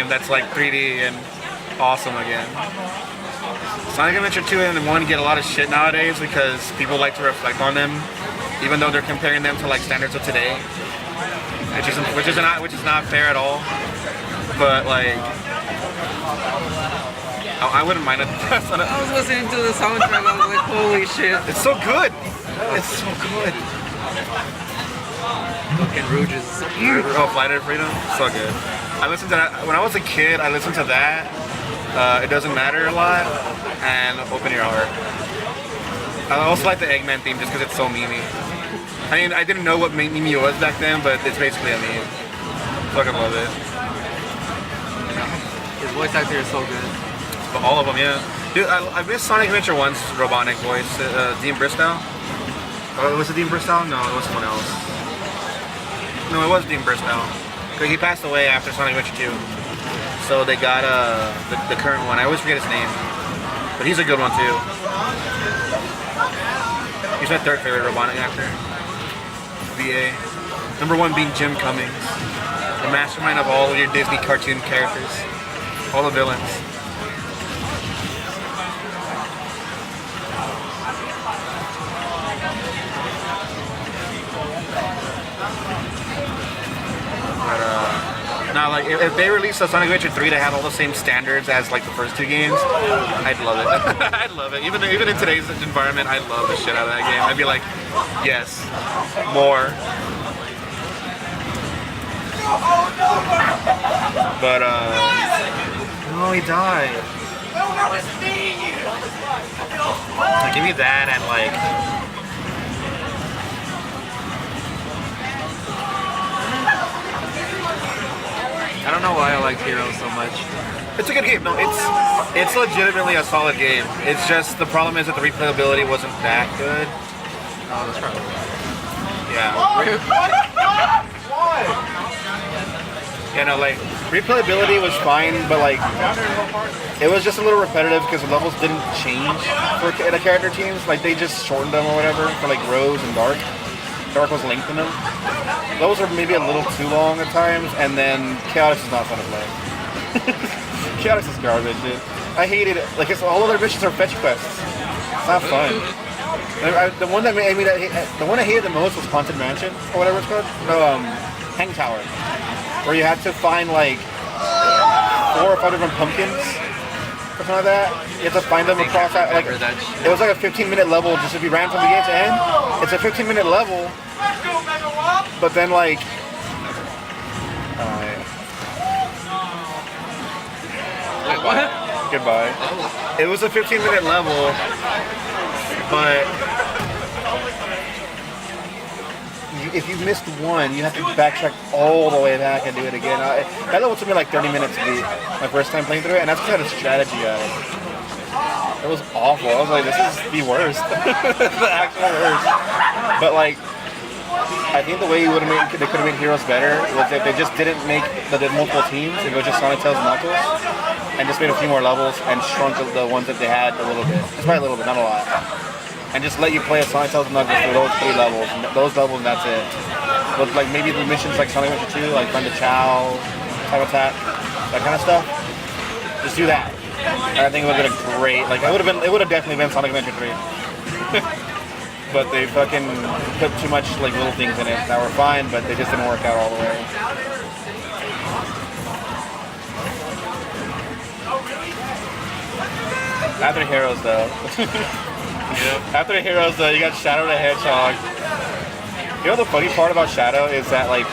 game that's like 3D and awesome again. Sonic Adventure 2 and 1 get a lot of shit nowadays because people like to reflect on them, even though they're comparing them to like standards of today, which is not fair at all. But like, I wouldn't mind it. I was listening to the soundtrack and I was like, holy shit. It's so good. It's so good. Fucking Rouge is Flight of Freedom, so good. I listened to that when I was a kid. I listened to that. It Doesn't Matter a lot, and Open Your Heart. I also like the Eggman theme just because it's so memey. I mean, I didn't know what meme was back then, but it's basically a meme. Fucking love it. His voice actor is so good. But all of them, yeah. Dude, I missed Sonic Adventure 1's robotic voice. Dean Bristow? Was it Dean Bristow? No, it was someone else. No, it was Dean Bristow. He passed away after Sonic Adventure 2. So they got the current one. I always forget his name. But he's a good one too. He's my third favorite robotic actor. VA. Number 1 being Jim Cummings. The mastermind of all of your Disney cartoon characters. All the villains. Now, like, if they released a Sonic Adventure 3 to have all the same standards as like the first 2 games, I'd love it. I'd love it. Even in today's environment, I'd love the shit out of that game. I'd be like, yes, more. But no, he died. Like, give me that and like. I don't know why I like Heroes so much. It's a good game. No, it's legitimately a solid game. It's just the problem is that the replayability wasn't that good. Oh, that's probably Yeah, no, like replayability was fine, but like it was just a little repetitive because the levels didn't change for the character teams. Like they just shortened them or whatever for like Rose and Dark. Dark was lengthened them. Those are maybe a little too long at times, and then Chaotix is not fun to play. Chaotix is garbage, dude. I hated it. Like, all of their missions are fetch quests. It's not fun. The one that made me the one I hated the most was Haunted Mansion, or whatever it's called. No, Hang Tower, where you had to find like 4 or 5 different pumpkins, or something like that. You had to find them across that. Like, it was like a 15-minute level, just if you ran from beginning to end. It's a 15-minute level. But then, like, Wait, what? Goodbye. It was a 15-minute level, but if you missed one, you have to backtrack all the way back and do it again. That level took me like 30 minutes to beat my first time playing through it, and that's kind of strategy out of it. It was awful. I was like, this is the worst. The actual worst. But, like, I think the way they could have made Heroes better was if they just didn't make the multiple teams. It was just Sonic, Tails, and Knuckles, and just made a few more levels and shrunk the ones that they had a little bit. It's probably a little bit, not a lot. And just let you play as Sonic, Tails, and Knuckles for those 3 levels. And those levels, and that's it. But like maybe the missions like Sonic Adventure 2, like Find the Chow, Time Attack, that kind of stuff. Just do that. And I think it would have been a great. Like it would have definitely been Sonic Adventure 3. But they fucking put too much like little things in it that were fine, but they just didn't work out all the way. After Heroes though. Yep. After Heroes though, you got Shadow the Hedgehog. You know the funny part about Shadow is that like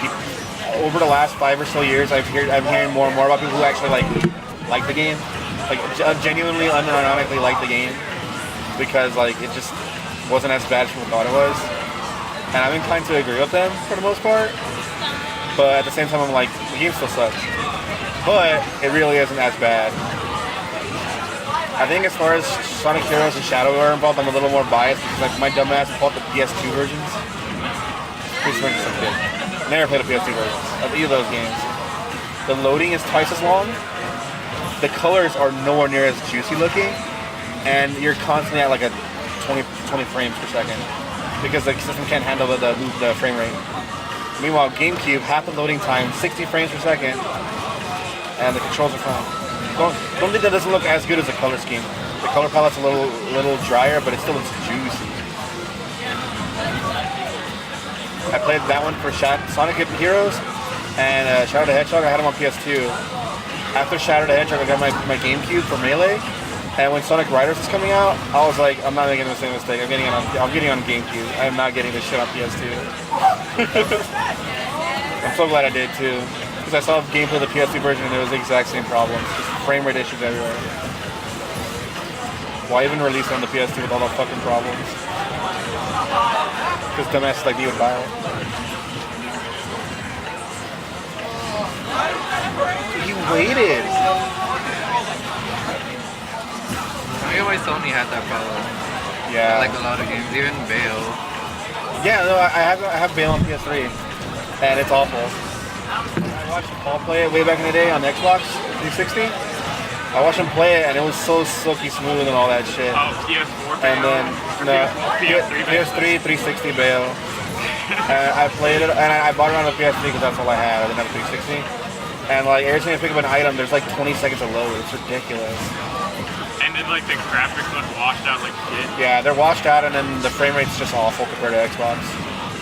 over the last 5 or so years, I'm hearing more and more about people who actually like the game, like genuinely, unironically like the game, because like it just wasn't as bad as people thought it was, and I'm inclined to agree with them for the most part, but at the same time I'm like, the game still sucks, but it really isn't as bad. I think as far as Sonic Heroes and Shadow are involved, I'm a little more biased because like my dumbass bought the PS2 versions. PS2 versions are good. Never played the PS2 versions of either of those games. The loading is twice as long, the colors are nowhere near as juicy looking, and you're constantly at like a 20 frames per second because the system can't handle the frame rate. Meanwhile, GameCube, half the loading time, 60 frames per second, and the controls are fine. Don't think that doesn't look as good as the color scheme. The color palette's a little drier, but it still looks juicy. I played that one for Sonic Heroes and Shadow the Hedgehog. I had them on PS2. After Shadow the Hedgehog, I got my GameCube for Melee. And when Sonic Riders was coming out, I was like, I'm not making the same mistake. I'm getting on GameCube. I'm not getting this shit on PS2. I'm so glad I did too, because I saw gameplay of the PS2 version and it was the exact same problems. Just frame rate issues everywhere. Why even release it on the PS2 with all the fucking problems? Because dumbasses like me would buy it. You waited. I always Sony had that problem. Yeah. Like a lot of games, even Bayo. Yeah, no, I have Bayo on PS3, and it's awful. I watched Paul play it way back in the day on Xbox 360. I watched him play it, and it was so silky smooth and all that shit. Oh, PS4 Bayo? And then PS3 360 Bayo. And I played it, and I bought it on the PS3 because that's all I had. I didn't have a 360. And like every time I pick up an item, there's like 20 seconds of load. It's ridiculous. And then like the graphics look washed out like shit. Yeah, they're washed out, and then the frame rate's just awful compared to Xbox.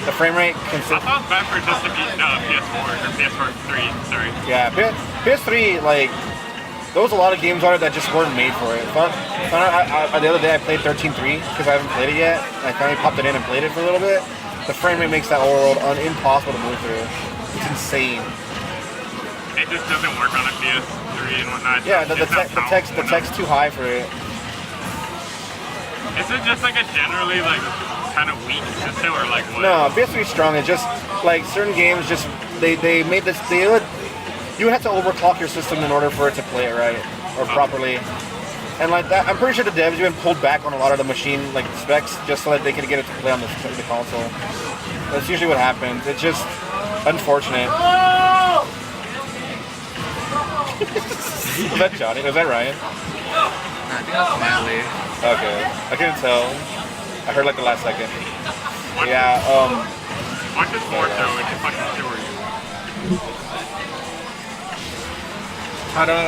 The frame rate I thought it was bad for just the PS4 or PS4 3. Sorry. Yeah, PS3 like there was a lot of games on it that just weren't made for it. The other day I played 13.3 because I haven't played it yet. I finally popped it in and played it for a little bit. The frame rate makes that world impossible to move through. It's insane. It just doesn't work on a PS3 and whatnot. Yeah, the text's too high for it. Is it just like a generally like kind of weak system or like what? No, PS3 is strong. It's just like certain games just they made this you would have to overclock your system in order for it to play it right or properly. And like that, I'm pretty sure the devs even pulled back on a lot of the machine like specs just so that they could get it to play on the console. That's usually what happens. It's just unfortunate. Was that Johnny? Was that Ryan? I think that's Smiley. Okay, I couldn't tell. I heard like the last second. Yeah. Watch this more though. It's a fucking story. Ta-da!